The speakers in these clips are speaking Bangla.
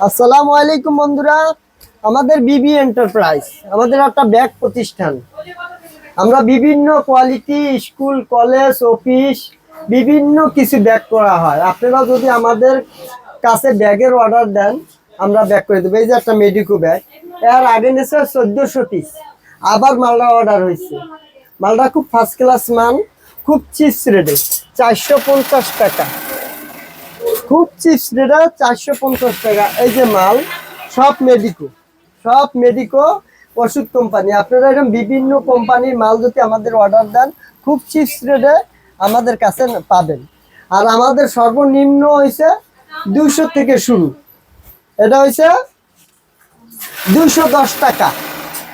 আসসালামু আলাইকুম বন্ধুরা, আমাদের বিবি এন্টারপ্রাইজ আমাদের একটা ব্যাগ প্রতিষ্ঠান। আমরা বিভিন্ন কোয়ালিটি স্কুল, কলেজ, অফিস বিভিন্ন কিছু ব্যাগ করা হয়। আপনারা যদি আমাদের কাছে ব্যাগের অর্ডার দেন, আমরা ব্যাগ করে দেবো। এই যে একটা মেডিকো ব্যাগ, এর আগে নিয়েছে 1400 পিস, আবার মালটা অর্ডার হয়েছে। মালটা খুব ফার্স্ট ক্লাস মান, খুব চিপস রেটে 450 টাকা, খুব চিপস রেটে 450 টাকা। এই যে মাল সব মেডিকো ওষুধ কোম্পানি। আপনারা এরকম বিভিন্ন কোম্পানির মাল যদি আমাদের অর্ডার দেন, খুব চিপস রেটে আমাদের কাছে পাবেন। আর আমাদের সর্বনিম্ন হয়েছে 200 থেকে শুরু, এটা হয়েছে 210 টাকা।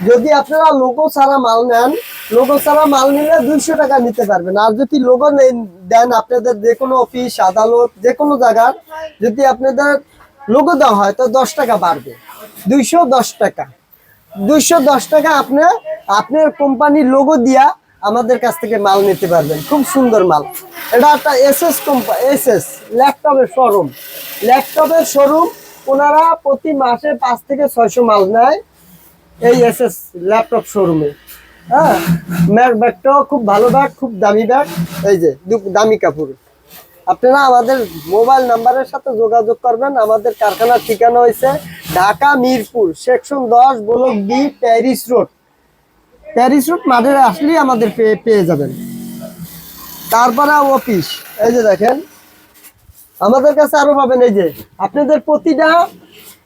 যদি আপনারা লোগো ছাড়া মাল নেন, লোগো ছাড়া মাল নিলে 200 টাকা নিতে পারবেন। আর যদি লোগো দেন, আপনাদের যে কোনো অফিস, আদালত, যে কোনো জায়গার যদি আপনাদের লোগো দেওয়া হয় তো 10 টাকা বাড়বে, 210 টাকা। 210 টাকা আপনার কোম্পানির লোগো দিয়া আমাদের কাছ থেকে মাল নিতে পারবেন। খুব সুন্দর মাল। এটা একটা এসএস ল্যাপটপের শোরুম। ওনারা প্রতি মাসে 5 থেকে 600 মাল নেয় এই এসএস ল্যাপটপ শোরুমে। হ্যাঁ, ব্যাগটাও খুব ভালো ব্যাগ, খুব দামি ব্যাগ। এই যে দামি কাপড়। আপনারা আমাদের মোবাইল নাম্বারের সাথে যোগাযোগ করবেন। আমাদের কারখানার ঠিকানা হয়েছে Dhaka Mirpur section 10 block B, Paris road মাঠে আসলেই আমাদের পেয়ে যাবেন। তারপরে অফিস, এই যে দেখেন আমাদের কাছে আরো পাবেন। এই যে আপনাদের প্রতিটা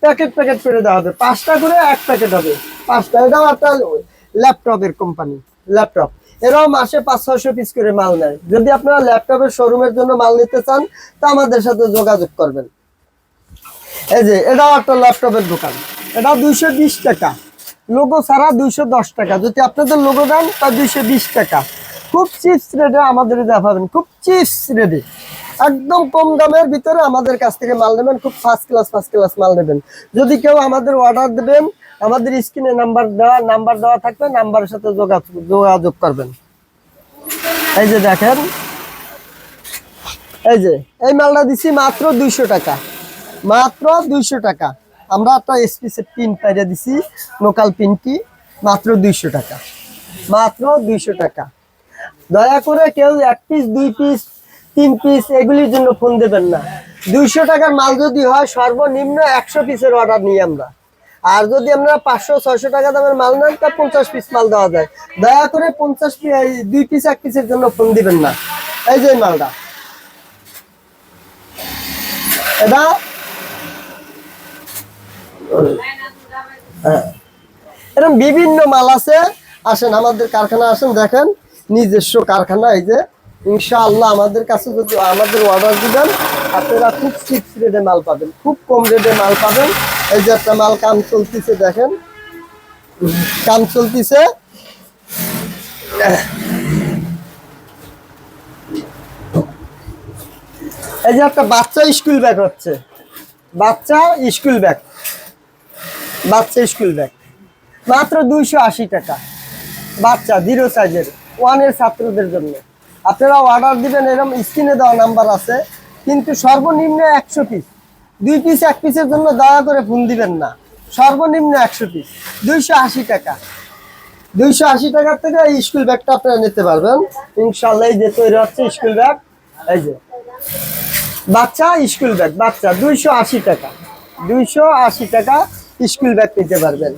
প্যাকেট করে দেওয়া হবে, 5টা করে এক প্যাকেট হবে, 5টা। এটাও একটা ল্যাপটপের কোম্পানি, ল্যাপটপ। এরাও মাসে 500-600 পিস করে মাল নেয়। যদি আপনারা ল্যাপটপের শোরুমের জন্য মাল নিতে চান তা আমাদের সাথে যোগাযোগ করবেন। এই যে এটাও একটা ল্যাপটপের দোকান, এটা 220 টাকা, লোগো ছাড়া 210 টাকা। যদি আপনাদের লোগো দেন তা 220 টাকা। খুব চিপস রেটে আমাদের দেওয়া পাবেন, খুব চিপস রেটে, একদম কম দামের ভিতরে আমাদের কাছ থেকে মাল নেবেন। খুব ফার্স্ট ক্লাস মাল নেবেন। যদি কেউ আমাদের অর্ডার দেবেন, আমাদের স্ক্রিনে নাম্বার দেওয়া থাকবে, নাম্বারের সাথে যোগাযোগ করবেন। এই যে দেখেন, এই মালটা দিচ্ছি মাত্র 200 টাকা, মাত্র 200 টাকা। আমরা একটা স্পেশাল পিন পাইরে দিছি, লোকাল পিনটি, মাত্র 200 টাকা, মাত্র 200 টাকা। দয়া করে কেউ 1 পিস, 2 পিস, 3 পিস এগুলির জন্য ফোন দেবেন না। 200 টাকার মাল যদি হয়, সর্বনিম্ন 100 পিসের অর্ডার নিই আমরা। আর যদি আমরা 500-600 টাকা দামের মাল নেন তা 50 পিস মাল দেওয়া যায়। দয়া করে 50 পিস, 2 পিস, 1 পিসের জন্য ফোন দিবেন না। এই যে মালটা, এটা এরকম বিভিন্ন মাল আছে। আসেন আমাদের কারখানা, আসেন দেখেন, নিজস্ব কারখানা। এই যে ইনশাআল্লাহ আমাদের কাছে যদি আমাদের অর্ডার দিবেন, আপনারা খুব চিপ রেটে মাল পাবেন, খুব কম রেটে মাল পাবেন। এই যে একটা মাল কাম চলতেছে, দেখেন কাম চলতেছে। এই যে একটা বাচ্চা স্কুল ব্যাগ হচ্ছে, বাচ্চা স্কুল ব্যাগ মাত্র 280 টাকা। বাচ্চা 0 সাইজের 1 এর ছাত্রদের জন্য। আপনারা অর্ডার দিবেন, এরকম স্ক্রিনে দেওয়া নাম্বার আছে। কিন্তু সর্বনিম্ন 100 পিস, 2 পিস, 1 পিসের জন্য দয়া করে ফোন দিবেন না। সর্বনিম্ন 100 পিস, 280 টাকা। 280 টাকার থেকে এই স্কুল ব্যাগটা আপনারা নিতে পারবেন ইনশাআল্লাহ। এই যে তৈরি হচ্ছে স্কুল ব্যাগ, এই যে বাচ্চা স্কুল ব্যাগ, বাচ্চা 280 টাকা, 280 টাকা স্কুল ব্যাগ নিতে পারবেন।